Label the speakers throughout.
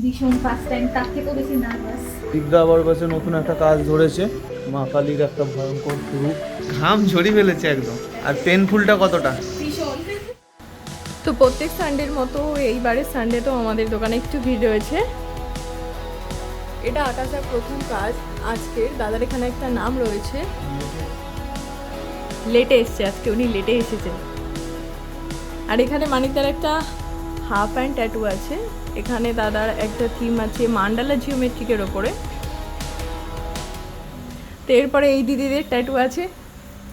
Speaker 1: ভীষণ first time, তার থেকেও বেশি নার্ভাস।
Speaker 2: দিব্যা আবার কাছে নতুন একটা কাজ ধরেছে, মা কালীর একটা ভয়ঙ্কর রূপ, ঘাম ঝরিয়ে ফেলেছে একদম। আর পেনফুলটা কতটা?
Speaker 1: ভীষণ।
Speaker 3: তো প্রত্যেক সানডের মতো এইবারের সানডে তো আমাদের দোকানে একটু ভিড় রয়েছে। এটা আকাশের প্রথম কাজ আজকের। দাদার এখানে একটা নাম রয়েছে, লেটে এসছে আজকে, উনি লেটে এসেছেন। আর এখানে মানিকদার একটা হাফ প্যান্ট ট্যাটু আছে। এখানে দাদার একটা থিম আছে মান্ডালা জিওমেট্রিকের ওপরে। তো এরপরে এই দিদিদের ট্যাটু আছে।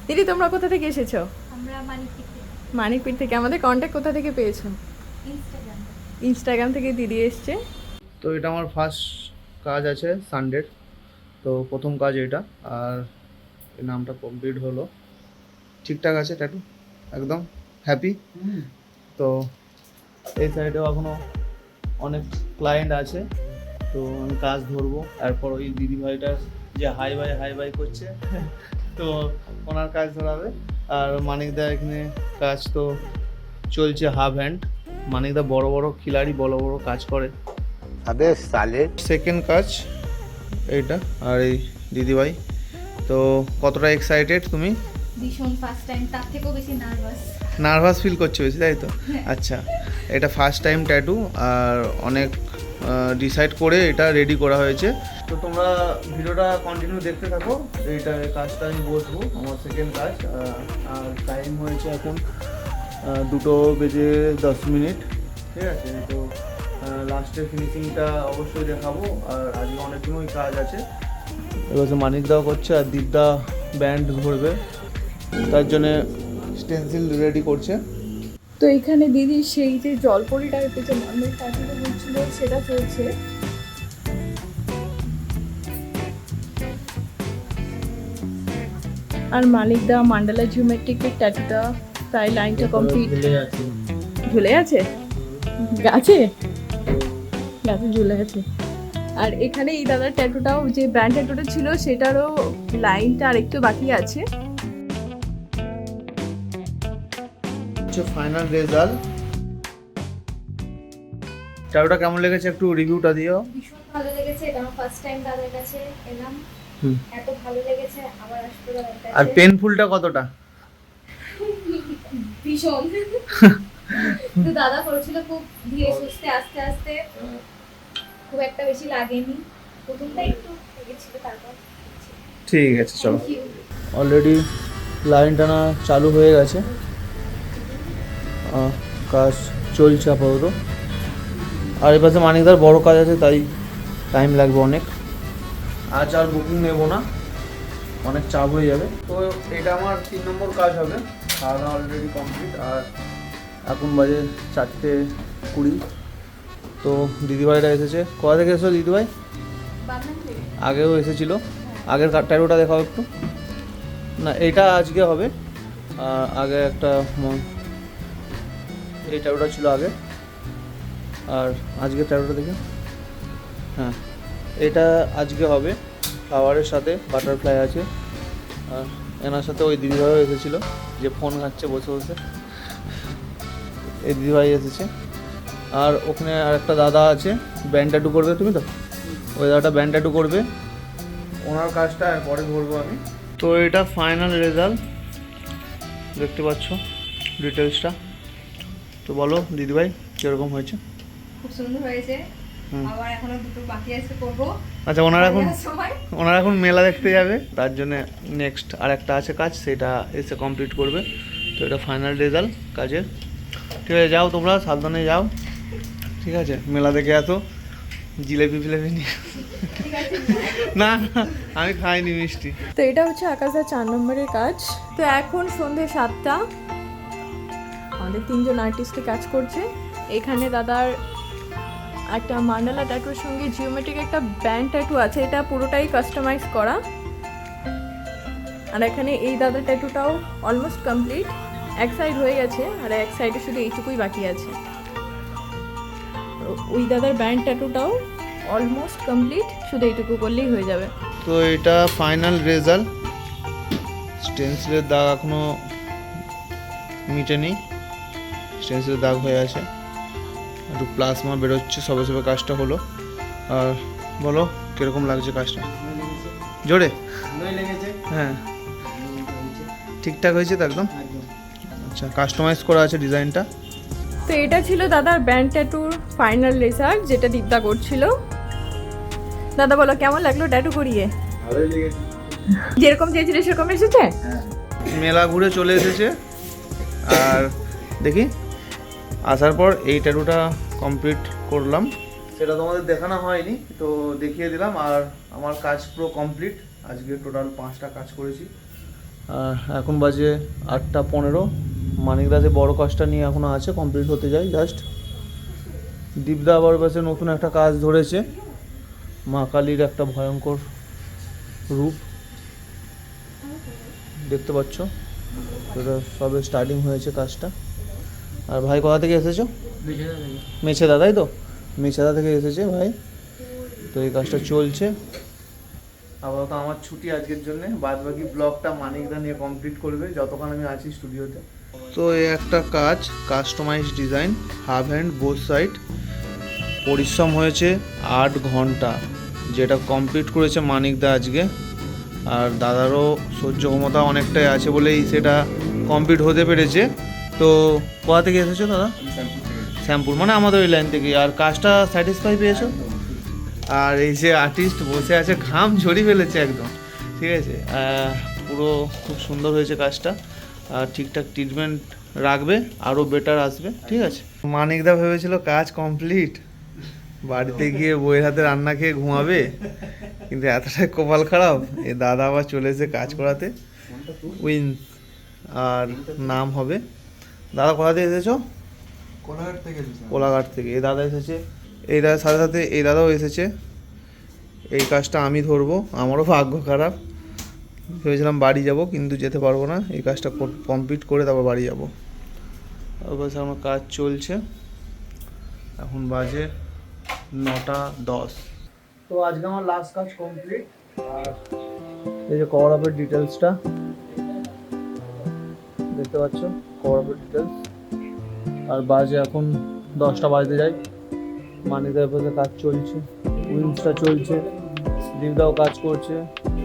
Speaker 3: দিদি তোমরা কোথা থেকে এসেছো?
Speaker 1: আমরা
Speaker 3: মানিকপীঠ থেকে। আমাদের কন্ট্যাক্ট কোথা থেকে পেয়েছো?
Speaker 1: ইনস্টাগ্রাম।
Speaker 3: ইনস্টাগ্রাম থেকে দিদি এসছে।
Speaker 2: তো এটা আমার ফার্স্ট কাজ আছে সানডের, তো প্রথম কাজ এটা। আর এই নামটা কমপ্লিট হলো, ঠিকঠাক আছে ট্যাটু, একদম হ্যাপি। তো এই সাইডেও এখনও অনেক ক্লায়েন্ট আছে, তো আমি কাজ ধরবো। এরপর ওই দিদিভাইটা যে হাই বাই করছে তো ওনার কাজ ধরাবে। আর মানিকদা এখানে কাজ তো চলছে হাফ হ্যান্ড। মানিকদা বড় বড় খিলাড়ি, বড় বড় কাজ করে।
Speaker 4: अबे साले
Speaker 2: সেকেন্ড কাজ এইটা। আর এই দিদিভাই, তো কতটা এক্সাইটেড তুমি?
Speaker 1: ভীষণ ফার্স্ট টাইম, তার থেকেও বেশি নার্ভাস।
Speaker 2: নার্ভাস ফিল করছো বেশি, তাই তো? আচ্ছা, এটা ফার্স্ট টাইম ট্যাটু, আর অনেক ডিসাইড করে এটা রেডি করা হয়েছে। তো তোমরা ভিডিওটা কন্টিনিউ দেখতে থাকো। এইটা কাজটা আমি বসবো, আমার সেকেন্ড কাজ। আর টাইম হয়েছে এখন 2:10, ঠিক আছে? তো লাস্টের ফিনিশিংটা অবশ্যই দেখাবো। আর আজকে অনেকগুলোই কাজ আছে। এবার মানিকদাও করছে, আর দীপদা ব্যান্ড ধরবে, তার জন্যে স্টেন্সিল রেডি করছে।
Speaker 3: তো এখানে দিদি সেই যে জলপরি টাইপের যে মন্দির ট্যাটুটা হচ্ছিল সেটা চলছে। আর মানিকদা মান্ডালা জিওমেট্রিকের ট্যাটুটা প্রায় লাইনটা কমপ্লিট। ঝুলে আছে গাছে, গাছে ঝুলে আছে। আর এখানে এই দাদার ট্যাটুটাও, যে ব্যান্ড ট্যাটুটা ছিল সেটারও লাইনটা আরেকটু বাকি আছে।
Speaker 2: Final result. ট্যাটুটা কেমন লেগেছে একটু রিভিউটা দিও।
Speaker 1: ভীষণ ভালো লেগেছে, এটা আমার ফার্স্ট টাইম দাদার কাছে এলাম। এত ভালো লেগেছে, আবার আসবো দাদার কাছে।
Speaker 2: আর পেনফুলটা কতটা?
Speaker 1: ভীষণ। তো দাদা করেছিল খুব ধীরে সুস্থে, আস্তে আস্তে, খুব একটা বেশি লাগেনি। প্রথমটা একটু লেগেছিল, তারপর
Speaker 2: ঠিক আছে, চলো।
Speaker 1: Thank you.
Speaker 2: অলরেডি লাইন টানা চালু হয়ে গেছে, কাজ চলছে আপাতত। আর এ পাশে মানিকদার বড় কাজ আছে, তাই টাইম লাগবে অনেক। আজ আর বুকিং নেবো না, অনেক চাপ হয়ে যাবে। তো এটা আমার 3 নম্বর কাজ হবে। খাওয়া দাওয়া অলরেডি কমপ্লিট। আর এখন বাজে 4:20। তো দিদিভাইরা এসেছে। কোথা থেকে এসেছো দিদিভাই?
Speaker 1: বাঁধন থেকে।
Speaker 2: আগেও এসেছিলো। আগের ট্যাটুটা দেখাও একটু। না, এটা আজকে হবে। আর আগে একটা এই ট্যাটুটা ছিল আগে। আর আজকে ট্যাটুটা দেখে, হ্যাঁ, এটা আজকে হবে। ফ্লাওয়ারের সাথে বাটারফ্লাই আছে। আর এনার সাথে ওই দিদিভাইও এসেছিলো, যে ফোন ঘাঁটছে বসে বসে। এই দিদিভাই এসেছে। আর ওখানে আর একটা দাদা আছে, ব্যান্ড ট্যাটু করবে। তুমি তো ওই দাদাটা ব্যান্ড ট্যাটু করবে, ওনার কাজটা পরে ধরবো আমি। তো এটা ফাইনাল রেজাল্ট, দেখতে পাচ্ছ ডিটেলসটা। তো বলো দিদিভাই কীরকম হয়েছে?
Speaker 1: খুব সুন্দর হয়েছে। আবার এখনো দুটো বাকি আছে, করবো।
Speaker 2: আচ্ছা, ওনারা
Speaker 1: সময়
Speaker 2: এখন মেলা দেখতে যাবে, তার জন্য নেক্সট আর একটা আছে কাজ, সেটা এসে কমপ্লিট করবে। তো এটা ফাইনাল রেজাল্ট কাজের। ঠিক আছে, যাও তোমরা সাবধানে যাও, ঠিক আছে? মেলা দেখে আসো, জিলেপি ফিলেপি নিয়ে। না না, আমি খাইনি মিষ্টি।
Speaker 3: তো এটা হচ্ছে আকাশের 4 নম্বরের কাজ। তো এখন সন্ধে 7টা, আমাদের 3জন আর্টিস্টে কাজ করছে। এখানে দাদার একটা মান্ডালা ট্যাটুর সঙ্গে জিওমেট্রিক একটা ব্যান্ড ট্যাটু আছে, এটা পুরোটাই কাস্টমাইজ করা। আর এখানে এই দাদার ট্যাটুটাও অলমোস্ট কমপ্লিট, এক সাইড হয়ে গেছে আর এক সাইডে শুধু এইটুকুই বাকি আছে। ওই দাদার ব্যান্ড ট্যাটুটাও অলমোস্ট কমপ্লিট, শুধু এইটুকু করলেই হয়ে যাবে।
Speaker 2: তো এটা ফাইনাল রেজাল্ট। স্টেন্সিলের দাগ এখনো মিটেনি, স্টেন্সিলের দাগ হয়ে আছে। একটু প্লাজমা বেরোচ্ছে, সবে সবে কাজটা হলো। আর বলো কীরকম লাগছে কাজটা? জোরে? হ্যাঁ, ঠিকঠাক হয়েছে তো একদম? আচ্ছা, কাস্টমাইজ করা আছে ডিজাইনটা।
Speaker 3: তো এটা ছিল দাদার ব্যান্ড ট্যাটুর ফাইনাল রেজাল্ট, যেটা দীপদা করছিল। দাদা বলো কেমন লাগলো ট্যাটু করিয়ে? যেরকম চেয়েছিলে সেরকম এসেছে?
Speaker 2: মেলা ঘুরে চলে এসেছে। আর দেখি আসার পর এই ট্যাটুটা কমপ্লিট করলাম, সেটা তোমাদের দেখানো হয়নি, তো দেখিয়ে দিলাম। আর আমার কাজ পুরো কমপ্লিট, আজকে টোটাল 5টা কাজ করেছি। আর এখন বাজে 8:15। মানিকদাসে বড় কাজটা নিয়ে এখনও আছে, কমপ্লিট হতে যায় জাস্ট। দীপদা আবার পাশে নতুন একটা কাজ ধরেছে, মা কালীর একটা ভয়ঙ্কর রূপ দেখতে পাচ্ছ। এটা সবে স্টার্টিং হয়েছে কাজটা। আর ভাই কোথা থেকে এসেছো? মেছেদা, তাই তো? মেছেদা থেকে এসেছে ভাই। তো এই কাজটা চলছে। আপাতত আমার ছুটি আজকের জন্য, বাদ বাকি ব্লগটা মানিকদা নিয়ে কমপ্লিট করবে যতক্ষণ আমি আছি স্টুডিওতে। তো এই একটা কাজ, customise design, half hand both side. পরিশ্রম হয়েছে 8 ঘন্টা, যেটা কমপ্লিট করেছে মানিকদা আজকে। আর দাদারও সহ্য ক্ষমতা অনেকটাই আছে বলেই সেটা কমপ্লিট হতে পেরেছে। তো কোথা থেকে এসেছো দাদা? শ্যামপুর, মানে আমাদের ওই লাইন থেকে। আর কাজটা স্যাটিসফাই পেয়েছো? আর এই যে আর্টিস্ট বসে আছে, ঘাম ঝরিয়ে ফেলেছে একদম, ঠিক আছে। পুরো খুব সুন্দর হয়েছে কাজটা। আর ঠিকঠাক ট্রিটমেন্ট রাখবে, আরও বেটার আসবে, ঠিক আছে। মানিকদা ভেবেছিল কাজ কমপ্লিট, বাড়িতে গিয়ে বইয়ের হাতে রান্না খেয়ে ঘুমাবে, কিন্তু এতটাই কপাল খারাপ, এ দাদা আবার চলে এসে কাজ করাতে। উইন্স আর নাম হবে। দাদা কোথা থেকে এসেছো? কোলাঘাট থেকে। এই দাদা এসেছে, এই দাদার সাথে সাথে এই দাদাও এসেছে। এই কাজটা আমি ধরবো, আমারও ভাগ্য খারাপ। ভেবেছিলাম বাড়ি যাব, কিন্তু যেতে পারবো না, এই কাজটা কমপ্লিট করে তারপর বাড়ি যাবো। তারপর আমার কাজ চলছে, এখন বাজে 9:10। তো আজকে আমার লাস্ট কাজ কমপ্লিট। আর এই যে কভার আপের ডিটেলসটা দেখতে পাচ্ছ, কভার আপের ডিটেলস। আর বাজে এখন 10টা বাজতে যায়। মানিকদার পাশে কাজ চলছে, উইন্সটা চলছে, দীপদাও কাজ করছে।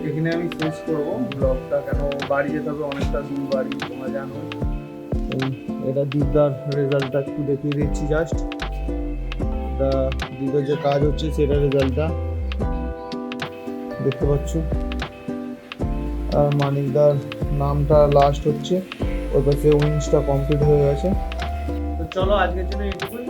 Speaker 2: এখানে আমি শেষ করবো ব্লগটা, কেন বাড়ি যেতে হবে, অনেকটা দূর বাড়ি, তোমরা জানো। এটা দীপদার রেজাল্টটা একটু দেখিয়ে দিচ্ছি জাস্ট। এটা দীপদার যে কাজ হচ্ছে সেটা রেজাল্টটা দেখতে পাচ্ছ। আর মানিকদার নামটা লাস্ট হচ্ছে, ওর পাশে উইন্সটা কমপ্লিট হয়ে গেছে। তো চলো আজকের জন্য এইটুকুই।